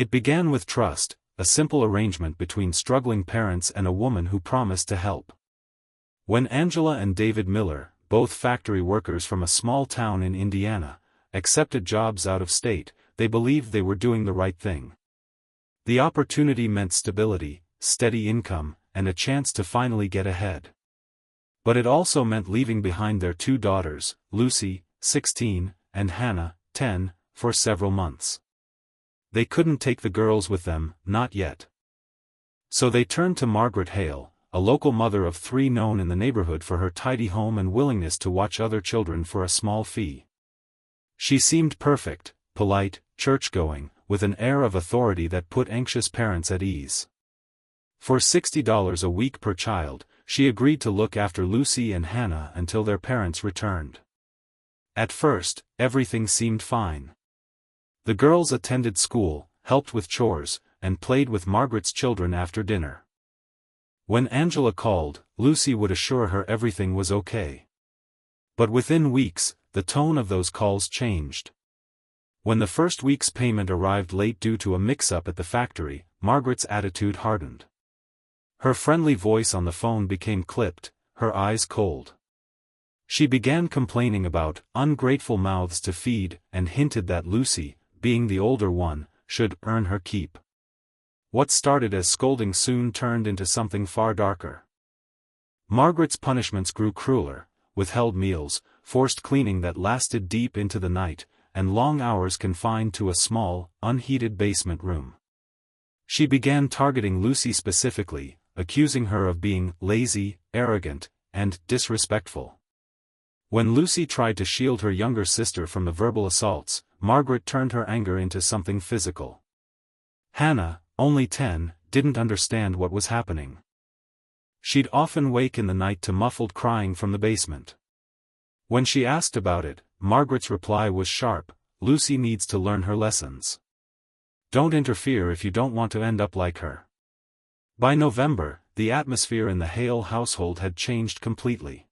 It began with trust, a simple arrangement between struggling parents and a woman who promised to help. When Angela and David Miller, both factory workers from a small town in Indiana, accepted jobs out of state, they believed they were doing the right thing. The opportunity meant stability, steady income, and a chance to finally get ahead. But it also meant leaving behind their two daughters, Lucy, 16, and Hannah, 10, for several months. They couldn't take the girls with them, not yet. So they turned to Margaret Hale, a local mother of 3 known in the neighborhood for her tidy home and willingness to watch other children for a small fee. She seemed perfect, polite, church-going, with an air of authority that put anxious parents at ease. For $60 a week per child, she agreed to look after Lucy and Hannah until their parents returned. At first, everything seemed fine. The girls attended school, helped with chores, and played with Margaret's children after dinner. When Angela called, Lucy would assure her everything was okay. But within weeks, the tone of those calls changed. When the first week's payment arrived late due to a mix-up at the factory, Margaret's attitude hardened. Her friendly voice on the phone became clipped, her eyes cold. She began complaining about ungrateful mouths to feed and hinted that Lucy, being the older one, should earn her keep. What started as scolding soon turned into something far darker. Margaret's punishments grew crueler, withheld meals, forced cleaning that lasted deep into the night, and long hours confined to a small, unheated basement room. She began targeting Lucy specifically, accusing her of being lazy, arrogant, and disrespectful. When Lucy tried to shield her younger sister from the verbal assaults, Margaret turned her anger into something physical. Hannah, only 10, didn't understand what was happening. She'd often wake in the night to muffled crying from the basement. When she asked about it, Margaret's reply was sharp: "Lucy needs to learn her lessons. Don't interfere if you don't want to end up like her." By November, the atmosphere in the Hale household had changed completely.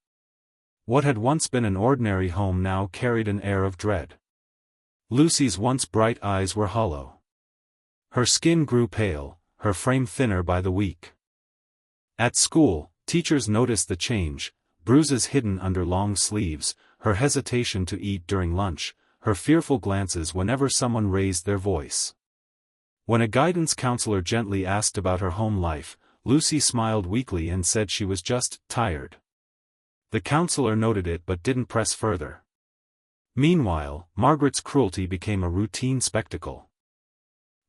What had once been an ordinary home now carried an air of dread. Lucy's once bright eyes were hollow. Her skin grew pale, her frame thinner by the week. At school, teachers noticed the change: bruises hidden under long sleeves, her hesitation to eat during lunch, her fearful glances whenever someone raised their voice. When a guidance counselor gently asked about her home life, Lucy smiled weakly and said she was just tired. The counselor noted it but didn't press further. Meanwhile, Margaret's cruelty became a routine spectacle.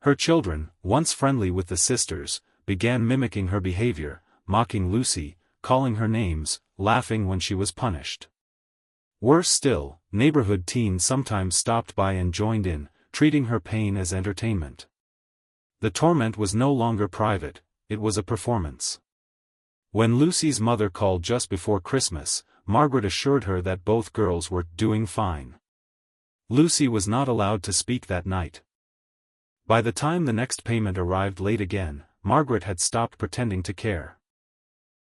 Her children, once friendly with the sisters, began mimicking her behavior, mocking Lucy, calling her names, laughing when she was punished. Worse still, neighborhood teens sometimes stopped by and joined in, treating her pain as entertainment. The torment was no longer private, it was a performance. When Lucy's mother called just before Christmas, Margaret assured her that both girls were doing fine. Lucy was not allowed to speak that night. By the time the next payment arrived late again, Margaret had stopped pretending to care.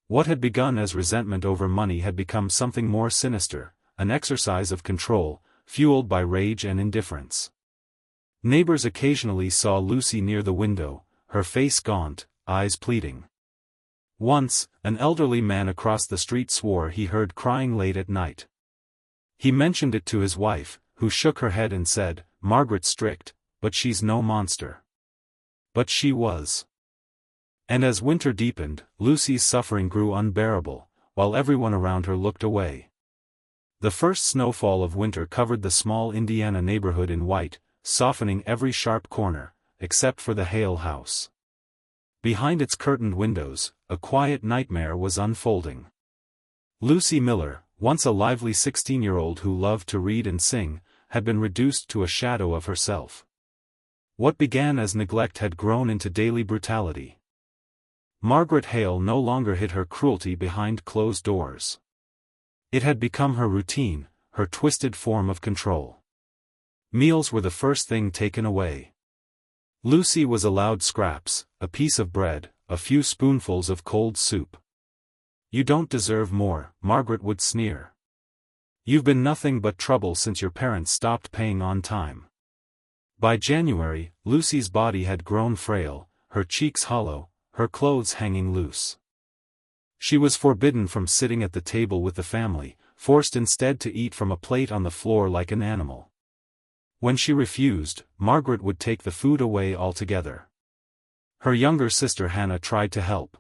What had begun as resentment over money had become something more sinister, an exercise of control, fueled by rage and indifference. Neighbors occasionally saw Lucy near the window, her face gaunt, eyes pleading. Once, an elderly man across the street swore he heard crying late at night. He mentioned it to his wife, who shook her head and said, "Margaret's strict, but she's no monster." But she was. And as winter deepened, Lucy's suffering grew unbearable, while everyone around her looked away. The first snowfall of winter covered the small Indiana neighborhood in white, softening every sharp corner, except for the Hale house. Behind its curtained windows, a quiet nightmare was unfolding. Lucy Miller, once a lively 16-year-old who loved to read and sing, had been reduced to a shadow of herself. What began as neglect had grown into daily brutality. Margaret Hale no longer hid her cruelty behind closed doors. It had become her routine, her twisted form of control. Meals were the first thing taken away. Lucy was allowed scraps, a piece of bread, a few spoonfuls of cold soup. "You don't deserve more," Margaret would sneer. "You've been nothing but trouble since your parents stopped paying on time." By January, Lucy's body had grown frail, her cheeks hollow, her clothes hanging loose. She was forbidden from sitting at the table with the family, forced instead to eat from a plate on the floor like an animal. When she refused, Margaret would take the food away altogether. Her younger sister Hannah tried to help.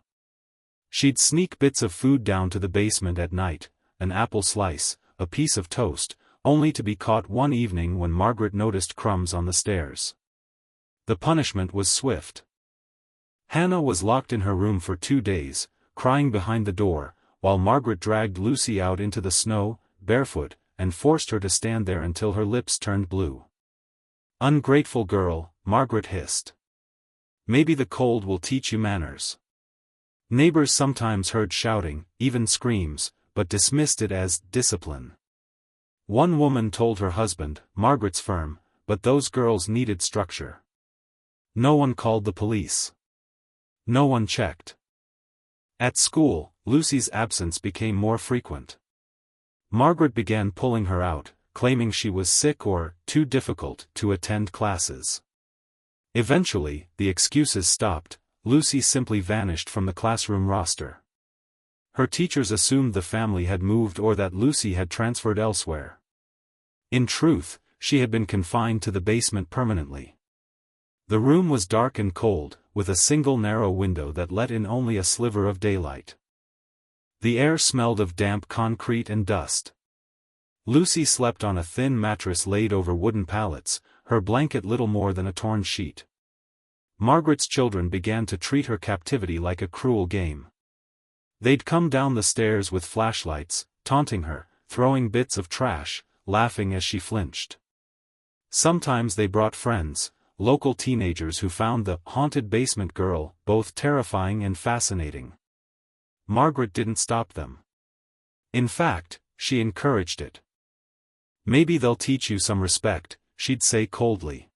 She'd sneak bits of food down to the basement at night, an apple slice, a piece of toast, only to be caught one evening when Margaret noticed crumbs on the stairs. The punishment was swift. Hannah was locked in her room for 2 days, crying behind the door, while Margaret dragged Lucy out into the snow, barefoot, and forced her to stand there until her lips turned blue. "Ungrateful girl," Margaret hissed. "Maybe the cold will teach you manners." Neighbors sometimes heard shouting, even screams, but dismissed it as discipline. One woman told her husband, "Margaret's firm, but those girls needed structure." No one called the police. No one checked. At school, Lucy's absence became more frequent. Margaret began pulling her out, claiming she was sick or too difficult to attend classes. Eventually, the excuses stopped. Lucy simply vanished from the classroom roster. Her teachers assumed the family had moved or that Lucy had transferred elsewhere. In truth, she had been confined to the basement permanently. The room was dark and cold, with a single narrow window that let in only a sliver of daylight. The air smelled of damp concrete and dust. Lucy slept on a thin mattress laid over wooden pallets, her blanket little more than a torn sheet. Margaret's children began to treat her captivity like a cruel game. They'd come down the stairs with flashlights, taunting her, throwing bits of trash, laughing as she flinched. Sometimes they brought friends, local teenagers who found the haunted basement girl both terrifying and fascinating. Margaret didn't stop them. In fact, she encouraged it. "Maybe they'll teach you some respect," she'd say coldly.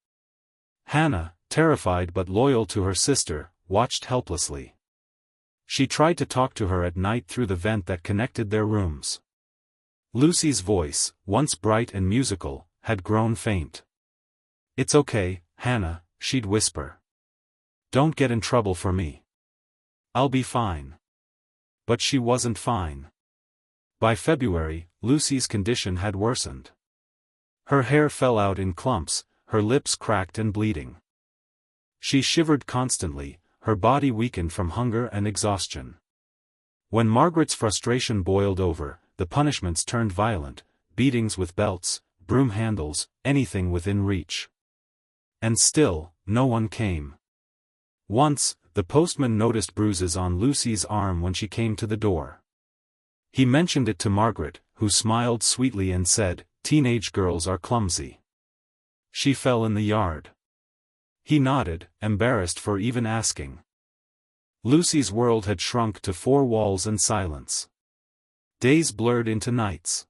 Hannah, terrified but loyal to her sister, watched helplessly. She tried to talk to her at night through the vent that connected their rooms. Lucy's voice, once bright and musical, had grown faint. "It's okay, Hannah," she'd whisper. "Don't get in trouble for me. I'll be fine." But she wasn't fine. By February, Lucy's condition had worsened. Her hair fell out in clumps, her lips cracked and bleeding. She shivered constantly, her body weakened from hunger and exhaustion. When Margaret's frustration boiled over, the punishments turned violent, beatings with belts, broom handles, anything within reach. And still, no one came. Once, the postman noticed bruises on Lucy's arm when she came to the door. He mentioned it to Margaret, who smiled sweetly and said, "Teenage girls are clumsy." She fell in the yard. He nodded, embarrassed for even asking. Lucy's world had shrunk to 4 walls and silence. Days blurred into nights.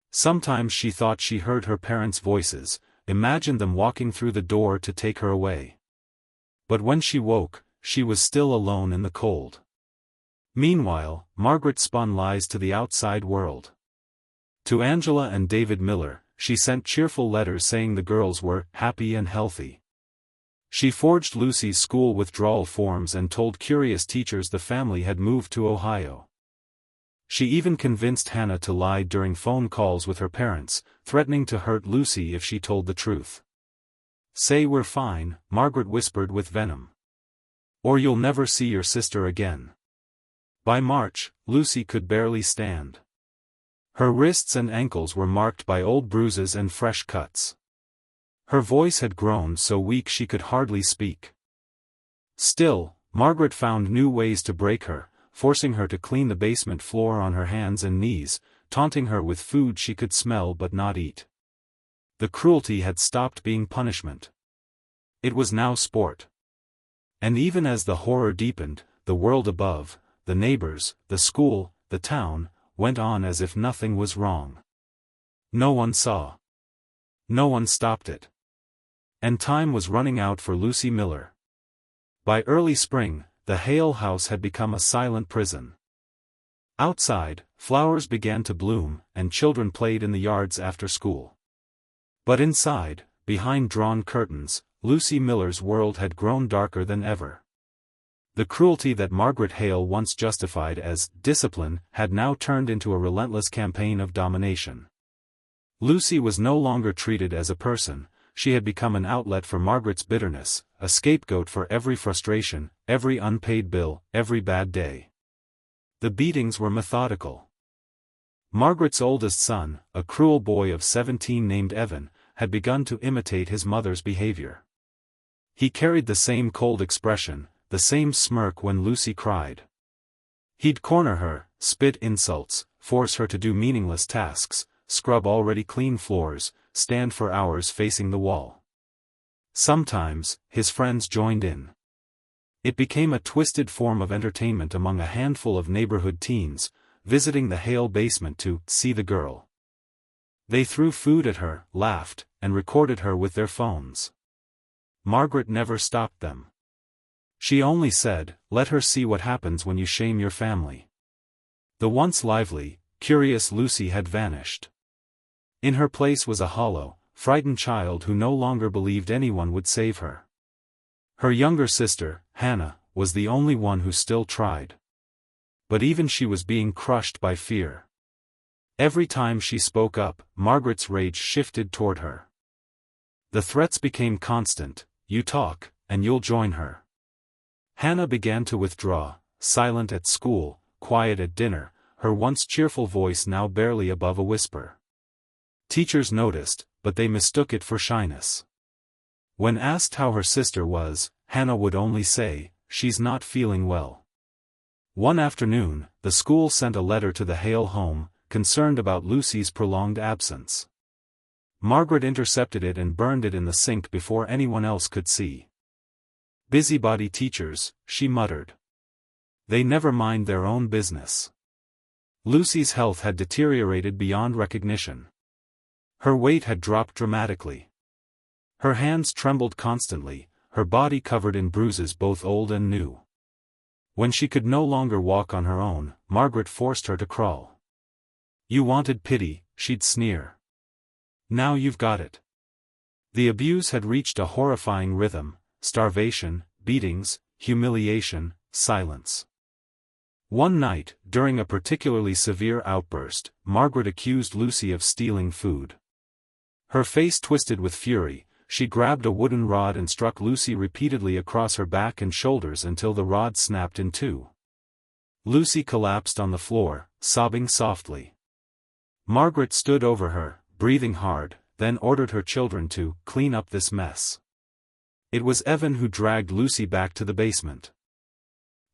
Sometimes she thought she heard her parents' voices, imagined them walking through the door to take her away. But when she woke, she was still alone in the cold. Meanwhile, Margaret spun lies to the outside world. To Angela and David Miller, she sent cheerful letters saying the girls were happy and healthy. She forged Lucy's school withdrawal forms and told curious teachers the family had moved to Ohio. She even convinced Hannah to lie during phone calls with her parents, threatening to hurt Lucy if she told the truth. "Say we're fine," Margaret whispered with venom. "Or you'll never see your sister again." By March, Lucy could barely stand. Her wrists and ankles were marked by old bruises and fresh cuts. Her voice had grown so weak she could hardly speak. Still, Margaret found new ways to break her, forcing her to clean the basement floor on her hands and knees, taunting her with food she could smell but not eat. The cruelty had stopped being punishment. It was now sport. And even as the horror deepened, the world above, the neighbors, the school, the town, went on as if nothing was wrong. No one saw. No one stopped it. And time was running out for Lucy Miller. By early spring, the Hale house had become a silent prison. Outside, flowers began to bloom, and children played in the yards after school. But inside, behind drawn curtains, Lucy Miller's world had grown darker than ever. The cruelty that Margaret Hale once justified as discipline had now turned into a relentless campaign of domination. Lucy was no longer treated as a person, she had become an outlet for Margaret's bitterness, a scapegoat for every frustration, every unpaid bill, every bad day. The beatings were methodical. Margaret's oldest son, a cruel boy of 17 named Evan, had begun to imitate his mother's behavior. He carried the same cold expression, the same smirk when Lucy cried. He'd corner her, spit insults, force her to do meaningless tasks, scrub already clean floors, stand for hours facing the wall. Sometimes, his friends joined in. It became a twisted form of entertainment among a handful of neighborhood teens, visiting the Hale basement to see the girl. They threw food at her, laughed, and recorded her with their phones. Margaret never stopped them. She only said, "Let her see what happens when you shame your family." The once lively, curious Lucy had vanished. In her place was a hollow, frightened child who no longer believed anyone would save her. Her younger sister, Hannah, was the only one who still tried. But even she was being crushed by fear. Every time she spoke up, Margaret's rage shifted toward her. The threats became constant: "You talk, and you'll join her." Hannah began to withdraw, silent at school, quiet at dinner, her once cheerful voice now barely above a whisper. Teachers noticed, but they mistook it for shyness. When asked how her sister was, Hannah would only say, "She's not feeling well." One afternoon, the school sent a letter to the Hale home, concerned about Lucy's prolonged absence. Margaret intercepted it and burned it in the sink before anyone else could see. "Busybody teachers," she muttered. "They never mind their own business." Lucy's health had deteriorated beyond recognition. Her weight had dropped dramatically. Her hands trembled constantly, her body covered in bruises both old and new. When she could no longer walk on her own, Margaret forced her to crawl. "You wanted pity," she'd sneer. "Now you've got it." The abuse had reached a horrifying rhythm: starvation, beatings, humiliation, silence. One night, during a particularly severe outburst, Margaret accused Lucy of stealing food. Her face twisted with fury, she grabbed a wooden rod and struck Lucy repeatedly across her back and shoulders until the rod snapped in two. Lucy collapsed on the floor, sobbing softly. Margaret stood over her, breathing hard, then ordered her children to clean up this mess. It was Evan who dragged Lucy back to the basement.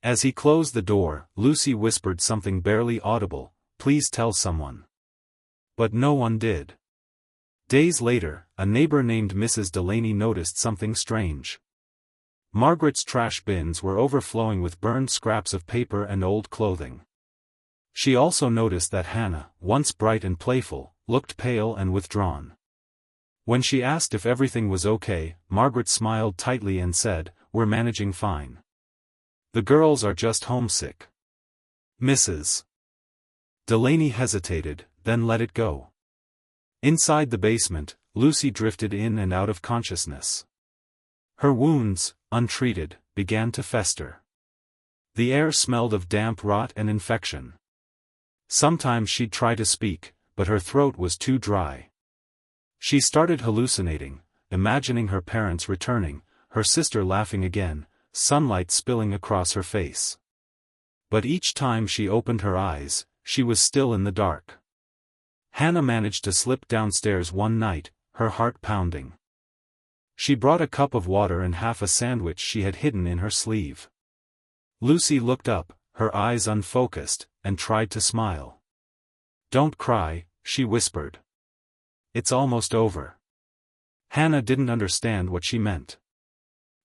As he closed the door, Lucy whispered something barely audible, "Please tell someone." But no one did. Days later, a neighbor named Mrs. Delaney noticed something strange. Margaret's trash bins were overflowing with burned scraps of paper and old clothing. She also noticed that Hannah, once bright and playful, looked pale and withdrawn. When she asked if everything was okay, Margaret smiled tightly and said, "We're managing fine. The girls are just homesick." Mrs. Delaney hesitated, then let it go. Inside the basement, Lucy drifted in and out of consciousness. Her wounds, untreated, began to fester. The air smelled of damp rot and infection. Sometimes she'd try to speak, but her throat was too dry. She started hallucinating, imagining her parents returning, her sister laughing again, sunlight spilling across her face. But each time she opened her eyes, she was still in the dark. Hannah managed to slip downstairs one night, her heart pounding. She brought a cup of water and half a sandwich she had hidden in her sleeve. Lucy looked up, her eyes unfocused, and tried to smile. "Don't cry," she whispered. "It's almost over." Hannah didn't understand what she meant.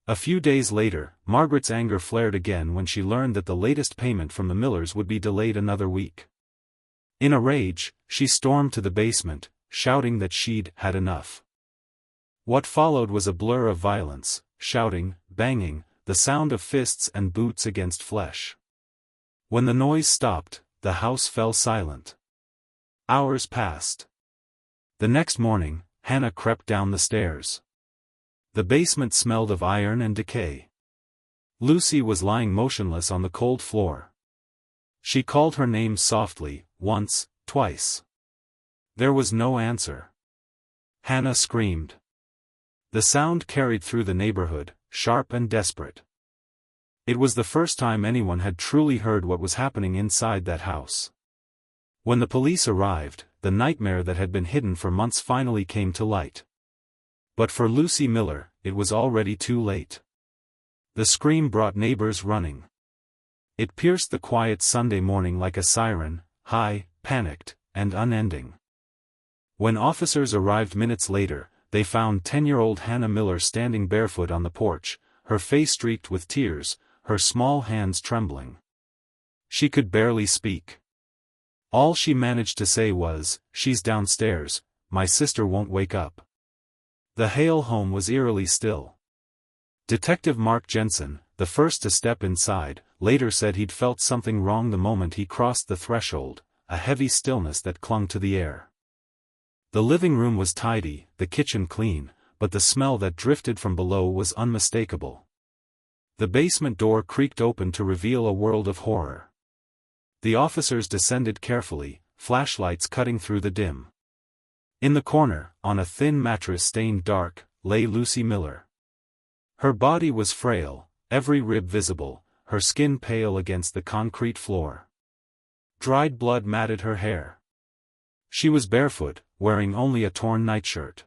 A few days later, Margaret's anger flared again when she learned that the latest payment from the Millers would be delayed another week. In a rage, she stormed to the basement, shouting that she'd had enough. What followed was a blur of violence: shouting, banging, the sound of fists and boots against flesh. When the noise stopped, the house fell silent. Hours passed. The next morning, Hannah crept down the stairs. The basement smelled of iron and decay. Lucy was lying motionless on the cold floor. She called her name softly, once, twice. There was no answer. Hannah screamed. The sound carried through the neighborhood, sharp and desperate. It was the first time anyone had truly heard what was happening inside that house. When the police arrived, the nightmare that had been hidden for months finally came to light. But for Lucy Miller, it was already too late. The scream brought neighbors running. It pierced the quiet Sunday morning like a siren, high, panicked, and unending. When officers arrived minutes later, they found 10-year-old Hannah Miller standing barefoot on the porch, her face streaked with tears, her small hands trembling. She could barely speak. All she managed to say was, "She's downstairs, my sister won't wake up." The Hale home was eerily still. Detective Mark Jensen, the first to step inside, later said he'd felt something wrong the moment he crossed the threshold, a heavy stillness that clung to the air. The living room was tidy, the kitchen clean, but the smell that drifted from below was unmistakable. The basement door creaked open to reveal a world of horror. The officers descended carefully, flashlights cutting through the dim. In the corner, on a thin mattress stained dark, lay Lucy Miller. Her body was frail, every rib visible, her skin pale against the concrete floor. Dried blood matted her hair. She was barefoot, wearing only a torn nightshirt.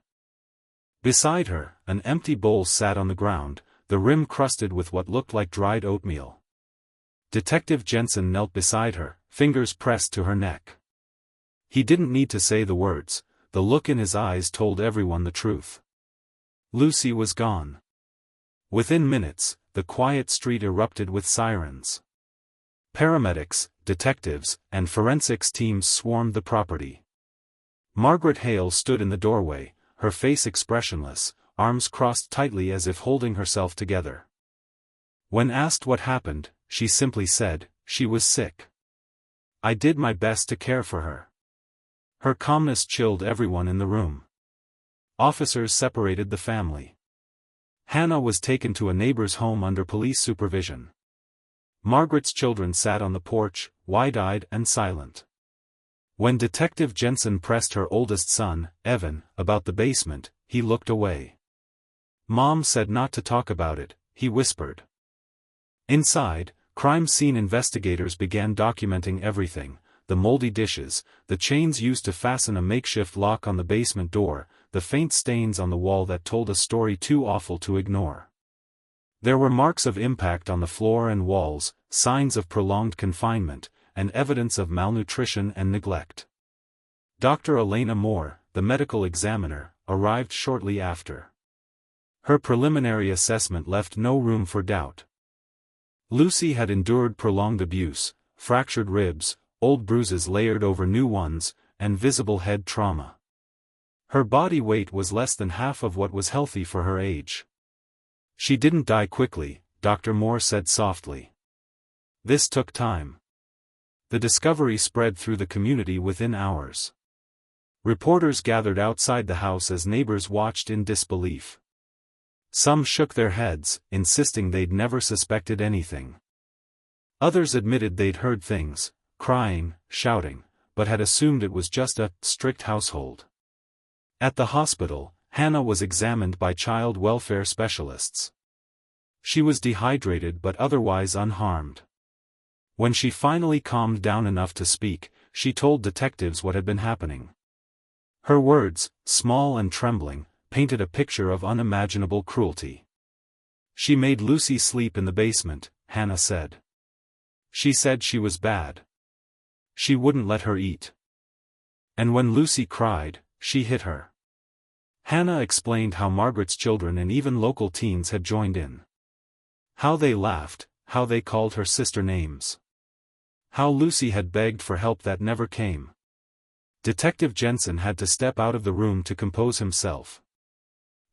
Beside her, an empty bowl sat on the ground, the rim crusted with what looked like dried oatmeal. Detective Jensen knelt beside her, fingers pressed to her neck. He didn't need to say the words, the look in his eyes told everyone the truth. Lucy was gone. Within minutes, the quiet street erupted with sirens. Paramedics, detectives, and forensics teams swarmed the property. Margaret Hale stood in the doorway, her face expressionless, arms crossed tightly as if holding herself together. When asked what happened, she simply said, "She was sick. I did my best to care for her." Her calmness chilled everyone in the room. Officers separated the family. Hannah was taken to a neighbor's home under police supervision. Margaret's children sat on the porch, wide-eyed and silent. When Detective Jensen pressed her oldest son, Evan, about the basement, he looked away. "Mom said not to talk about it," he whispered. Inside, crime scene investigators began documenting everything: the moldy dishes, the chains used to fasten a makeshift lock on the basement door, the faint stains on the wall that told a story too awful to ignore. There were marks of impact on the floor and walls, signs of prolonged confinement, and evidence of malnutrition and neglect. Dr. Elena Moore, the medical examiner, arrived shortly after. Her preliminary assessment left no room for doubt. Lucy had endured prolonged abuse, fractured ribs, old bruises layered over new ones, and visible head trauma. Her body weight was less than half of what was healthy for her age. "She didn't die quickly," Dr. Moore said softly. "This took time." The discovery spread through the community within hours. Reporters gathered outside the house as neighbors watched in disbelief. Some shook their heads, insisting they'd never suspected anything. Others admitted they'd heard things, crying, shouting, but had assumed it was just a strict household. At the hospital, Hannah was examined by child welfare specialists. She was dehydrated but otherwise unharmed. When she finally calmed down enough to speak, she told detectives what had been happening. Her words, small and trembling, painted a picture of unimaginable cruelty. "She made Lucy sleep in the basement," Hannah said. "She said she was bad. She wouldn't let her eat. And when Lucy cried, she hit her." Hannah explained how Margaret's children and even local teens had joined in. How they laughed, how they called her sister names. How Lucy had begged for help that never came. Detective Jensen had to step out of the room to compose himself.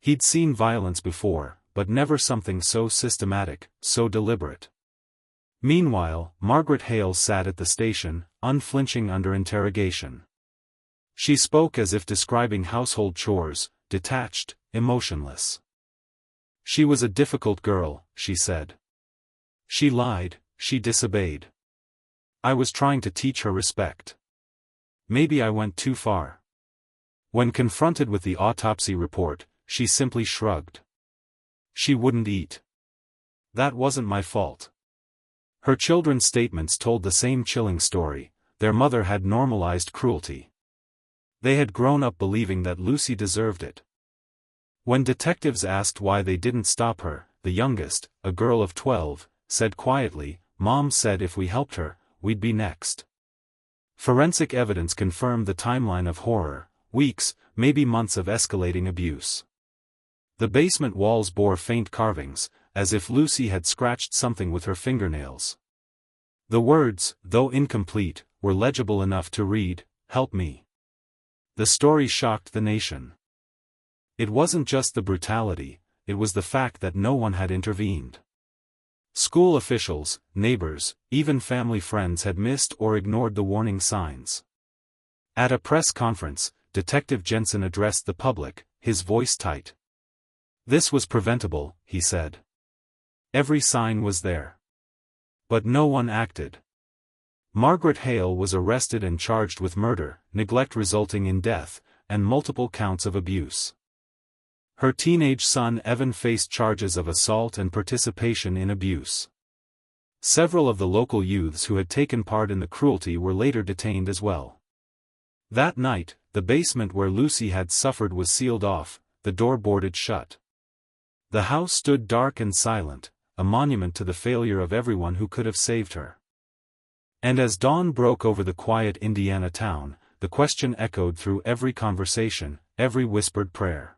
He'd seen violence before, but never something so systematic, so deliberate. Meanwhile, Margaret Hale sat at the station, unflinching under interrogation. She spoke as if describing household chores, detached, emotionless. She was a difficult girl, she said. She lied, she disobeyed. I was trying to teach her respect. Maybe I went too far. When confronted with the autopsy report, she simply shrugged. She wouldn't eat. That wasn't my fault. Her children's statements told the same chilling story. Their mother had normalized cruelty. They had grown up believing that Lucy deserved it. When detectives asked why they didn't stop her, the youngest, a girl of 12, said quietly, "Mom said if we helped her, we'd be next." Forensic evidence confirmed the timeline of horror, weeks, maybe months of escalating abuse. The basement walls bore faint carvings, as if Lucy had scratched something with her fingernails. The words, though incomplete, were legible enough to read, "Help me." The story shocked the nation. It wasn't just the brutality, it was the fact that no one had intervened. School officials, neighbors, even family friends had missed or ignored the warning signs. At a press conference, Detective Jensen addressed the public, his voice tight. This was preventable, he said. Every sign was there. But no one acted. Margaret Hale was arrested and charged with murder, neglect resulting in death, and multiple counts of abuse. Her teenage son Evan faced charges of assault and participation in abuse. Several of the local youths who had taken part in the cruelty were later detained as well. That night, the basement where Lucy had suffered was sealed off, the door boarded shut. The house stood dark and silent, a monument to the failure of everyone who could have saved her. And as dawn broke over the quiet Indiana town, the question echoed through every conversation, every whispered prayer.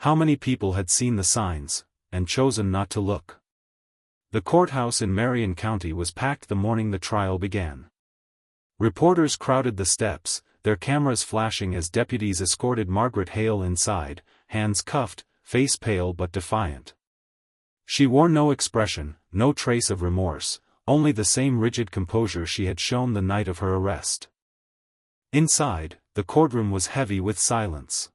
How many people had seen the signs, and chosen not to look? The courthouse in Marion County was packed the morning the trial began. Reporters crowded the steps, their cameras flashing as deputies escorted Margaret Hale inside, hands cuffed, face pale but defiant. She wore no expression, no trace of remorse, only the same rigid composure she had shown the night of her arrest. Inside, the courtroom was heavy with silence.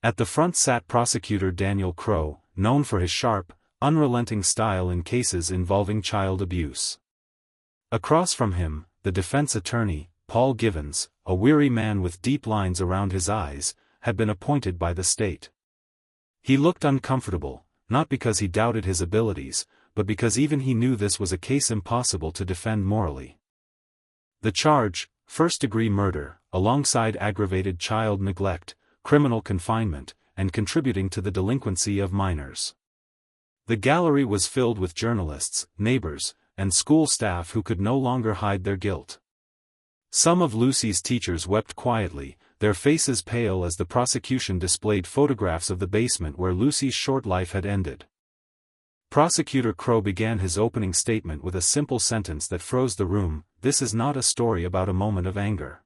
At the front sat prosecutor Daniel Crowe, known for his sharp, unrelenting style in cases involving child abuse. Across from him, the defense attorney, Paul Givens, a weary man with deep lines around his eyes, had been appointed by the state. He looked uncomfortable, not because he doubted his abilities, but because even he knew this was a case impossible to defend morally. The charge, first-degree murder, alongside aggravated child neglect, criminal confinement, and contributing to the delinquency of minors. The gallery was filled with journalists, neighbors, and school staff who could no longer hide their guilt. Some of Lucy's teachers wept quietly, their faces pale as the prosecution displayed photographs of the basement where Lucy's short life had ended. Prosecutor Crowe began his opening statement with a simple sentence that froze the room: "This is not a story about a moment of anger.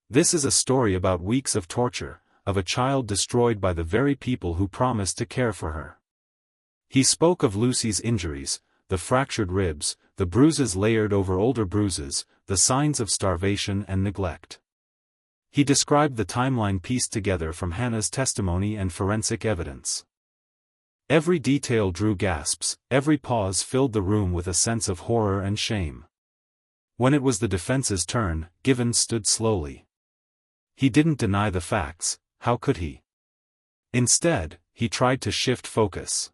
This is a story about weeks of torture, of a child destroyed by the very people who promised to care for her." He spoke of Lucy's injuries, the fractured ribs, the bruises layered over older bruises, the signs of starvation and neglect. He described the timeline pieced together from Hannah's testimony and forensic evidence. Every detail drew gasps, every pause filled the room with a sense of horror and shame. When it was the defense's turn, Givens stood slowly. He didn't deny the facts, how could he? Instead, he tried to shift focus.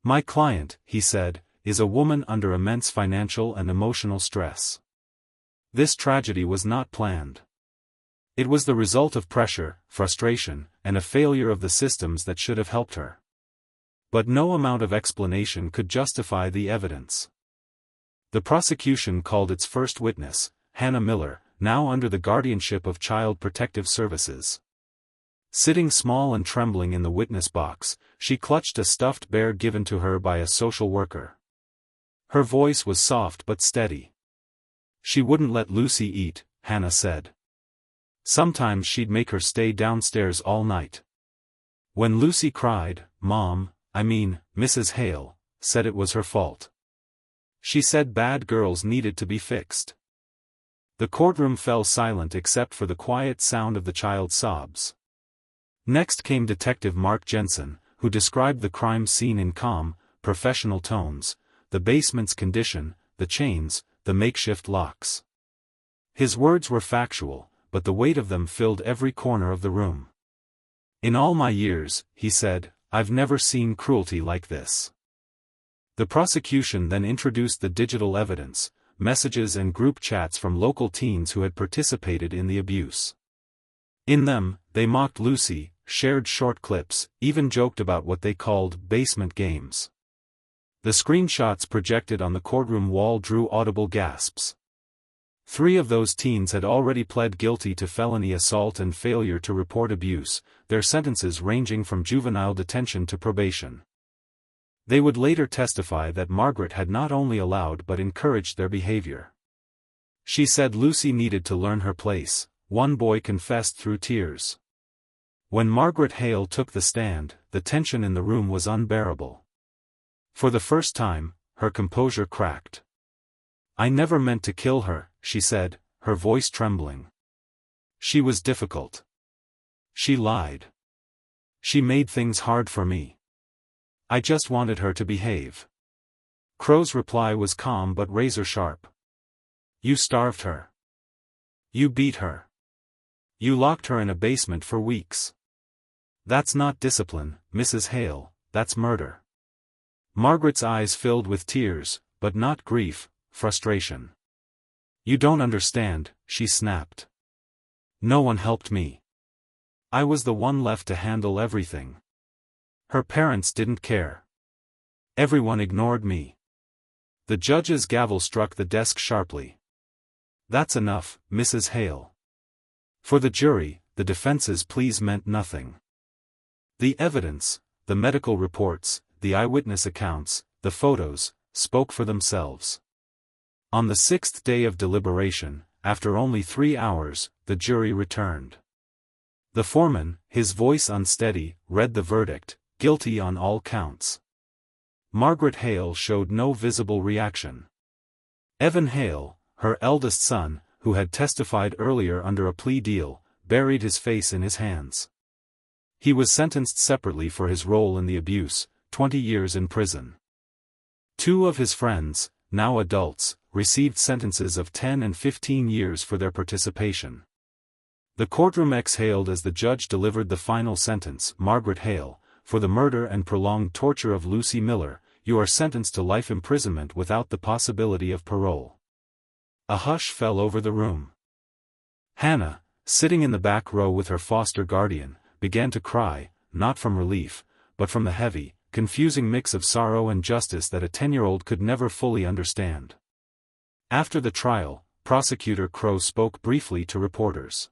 "My client," he said, "is a woman under immense financial and emotional stress. This tragedy was not planned. It was the result of pressure, frustration, and a failure of the systems that should have helped her. But no amount of explanation could justify the evidence." The prosecution called its first witness, Hannah Miller, now under the guardianship of Child Protective Services. Sitting small and trembling in the witness box, she clutched a stuffed bear given to her by a social worker. Her voice was soft but steady. "She wouldn't let Lucy eat," Hannah said. "Sometimes she'd make her stay downstairs all night. When Lucy cried, Mrs. Hale, said it was her fault. She said bad girls needed to be fixed." The courtroom fell silent except for the quiet sound of the child's sobs. Next came Detective Mark Jensen, who described the crime scene in calm, professional tones: the basement's condition, the chains, the makeshift locks. His words were factual, but the weight of them filled every corner of the room. "In all my years," he said, "I've never seen cruelty like this." The prosecution then introduced the digital evidence, messages and group chats from local teens who had participated in the abuse. In them, they mocked Lucy, shared short clips, even joked about what they called basement games. The screenshots projected on the courtroom wall drew audible gasps. 3 of those teens had already pled guilty to felony assault and failure to report abuse, their sentences ranging from juvenile detention to probation. They would later testify that Margaret had not only allowed but encouraged their behavior. She said Lucy needed to learn her place, one boy confessed through tears. When Margaret Hale took the stand, the tension in the room was unbearable. For the first time, her composure cracked. "I never meant to kill her," she said, her voice trembling. "She was difficult. She lied. She made things hard for me. I just wanted her to behave." Crow's reply was calm but razor-sharp. "You starved her. You beat her. You locked her in a basement for weeks. That's not discipline, Mrs. Hale, that's murder." Margaret's eyes filled with tears, but not grief, frustration. "You don't understand," she snapped. "No one helped me. I was the one left to handle everything. Her parents didn't care. Everyone ignored me." The judge's gavel struck the desk sharply. "That's enough, Mrs. Hale." For the jury, the defense's pleas meant nothing. The evidence, the medical reports, the eyewitness accounts, the photos, spoke for themselves. On the 6th day of deliberation, after only 3 hours, the jury returned. The foreman, his voice unsteady, read the verdict: guilty on all counts. Margaret Hale showed no visible reaction. Evan Hale, her eldest son, who had testified earlier under a plea deal, buried his face in his hands. He was sentenced separately for his role in the abuse, 20 years in prison. 2 of his friends, now adults, received sentences of 10 and 15 years for their participation. The courtroom exhaled as the judge delivered the final sentence: Margaret Hale, for the murder and prolonged torture of Lucy Miller, you are sentenced to life imprisonment without the possibility of parole. A hush fell over the room. Hannah, sitting in the back row with her foster guardian, began to cry, not from relief, but from the heavy, confusing mix of sorrow and justice that a 10-year-old could never fully understand. After the trial, Prosecutor Crow spoke briefly to reporters.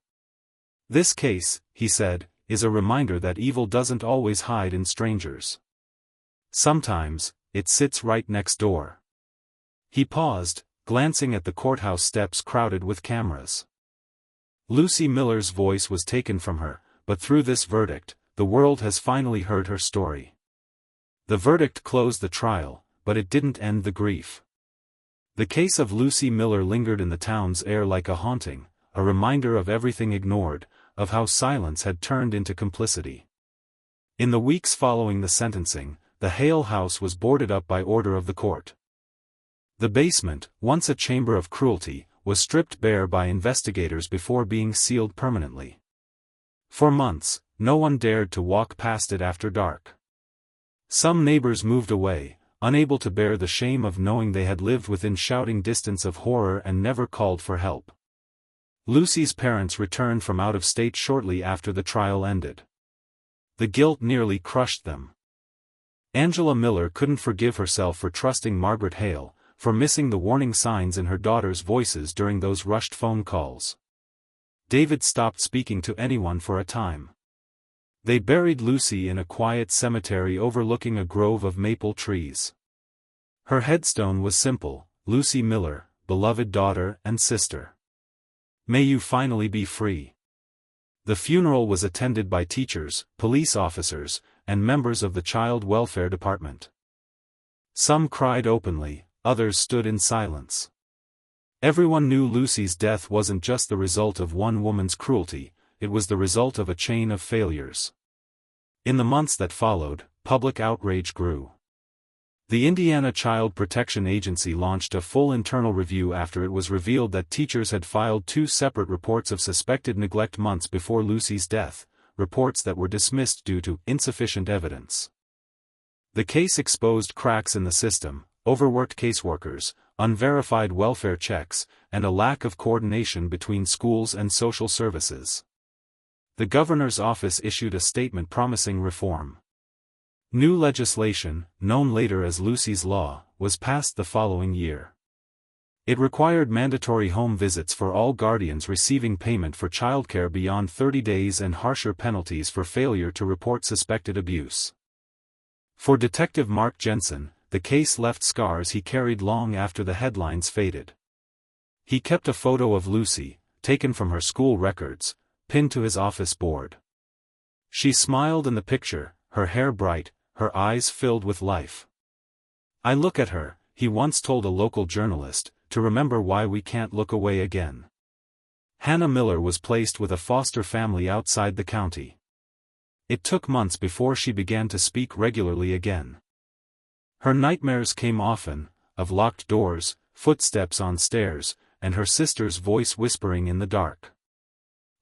"This case," he said, "is a reminder that evil doesn't always hide in strangers. Sometimes, it sits right next door." He paused, glancing at the courthouse steps crowded with cameras. Lucy Miller's voice was taken from her, but through this verdict, the world has finally heard her story. The verdict closed the trial, but it didn't end the grief. The case of Lucy Miller lingered in the town's air like a haunting, a reminder of everything ignored, of how silence had turned into complicity. In the weeks following the sentencing, the Hale house was boarded up by order of the court. The basement, once a chamber of cruelty, was stripped bare by investigators before being sealed permanently. For months, no one dared to walk past it after dark. Some neighbors moved away, unable to bear the shame of knowing they had lived within shouting distance of horror and never called for help. Lucy's parents returned from out of state shortly after the trial ended. The guilt nearly crushed them. Angela Miller couldn't forgive herself for trusting Margaret Hale, for missing the warning signs in her daughter's voices during those rushed phone calls. David stopped speaking to anyone for a time. They buried Lucy in a quiet cemetery overlooking a grove of maple trees. Her headstone was simple: Lucy Miller, beloved daughter and sister. May you finally be free. The funeral was attended by teachers, police officers, and members of the Child Welfare Department. Some cried openly, others stood in silence. Everyone knew Lucy's death wasn't just the result of one woman's cruelty, it was the result of a chain of failures. In the months that followed, public outrage grew. The Indiana Child Protection Agency launched a full internal review after it was revealed that teachers had filed 2 separate reports of suspected neglect months before Lucy's death, reports that were dismissed due to insufficient evidence. The case exposed cracks in the system, overworked caseworkers, unverified welfare checks, and a lack of coordination between schools and social services. The governor's office issued a statement promising reform. New legislation, known later as Lucy's Law, was passed the following year. It required mandatory home visits for all guardians receiving payment for childcare beyond 30 days and harsher penalties for failure to report suspected abuse. For Detective Mark Jensen, the case left scars he carried long after the headlines faded. He kept a photo of Lucy, taken from her school records, pinned to his office board. She smiled in the picture, her hair bright, her eyes filled with life. "I look at her," he once told a local journalist, "to remember why we can't look away again." Hannah Miller was placed with a foster family outside the county. It took months before she began to speak regularly again. Her nightmares came often, of locked doors, footsteps on stairs, and her sister's voice whispering in the dark.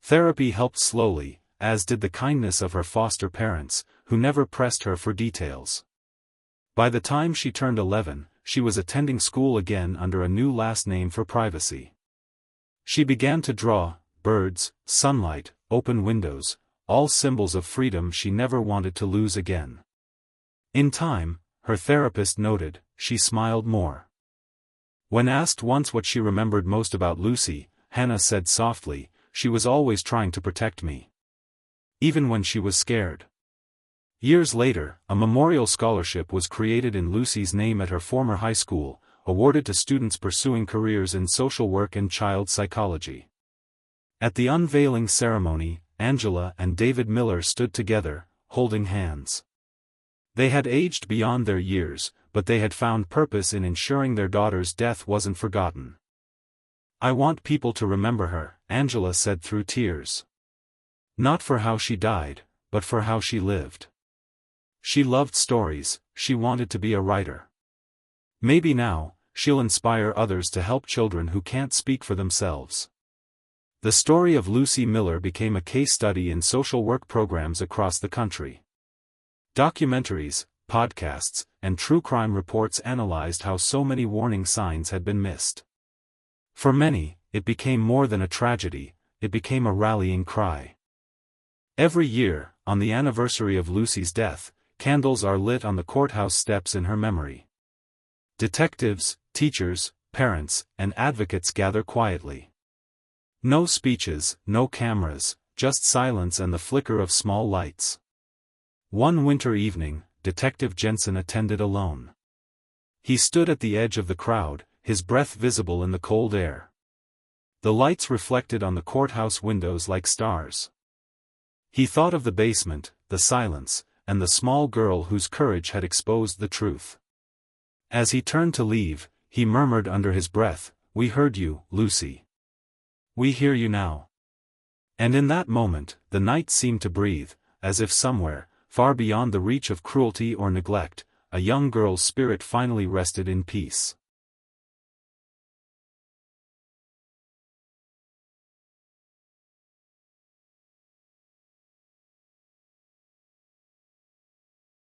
Therapy helped slowly, as did the kindness of her foster parents, who never pressed her for details. By the time she turned 11, she was attending school again under a new last name for privacy. She began to draw, birds, sunlight, open windows, all symbols of freedom she never wanted to lose again. In time, her therapist noted, she smiled more. When asked once what she remembered most about Lucy, Hannah said softly, "She was always trying to protect me. Even when she was scared." Years later, a memorial scholarship was created in Lucy's name at her former high school, awarded to students pursuing careers in social work and child psychology. At the unveiling ceremony, Angela and David Miller stood together, holding hands. They had aged beyond their years, but they had found purpose in ensuring their daughter's death wasn't forgotten. "I want people to remember her," Angela said through tears. "Not for how she died, but for how she lived. She loved stories, she wanted to be a writer. Maybe now, she'll inspire others to help children who can't speak for themselves." The story of Lucy Miller became a case study in social work programs across the country. Documentaries, podcasts, and true crime reports analyzed how so many warning signs had been missed. For many, it became more than a tragedy, it became a rallying cry. Every year, on the anniversary of Lucy's death, candles are lit on the courthouse steps in her memory. Detectives, teachers, parents, and advocates gather quietly. No speeches, no cameras, just silence and the flicker of small lights. One winter evening, Detective Jensen attended alone. He stood at the edge of the crowd, his breath visible in the cold air. The lights reflected on the courthouse windows like stars. He thought of the basement, the silence, and the small girl whose courage had exposed the truth. As he turned to leave, he murmured under his breath, "We heard you, Lucy. We hear you now." And in that moment, the night seemed to breathe, as if somewhere, far beyond the reach of cruelty or neglect, a young girl's spirit finally rested in peace.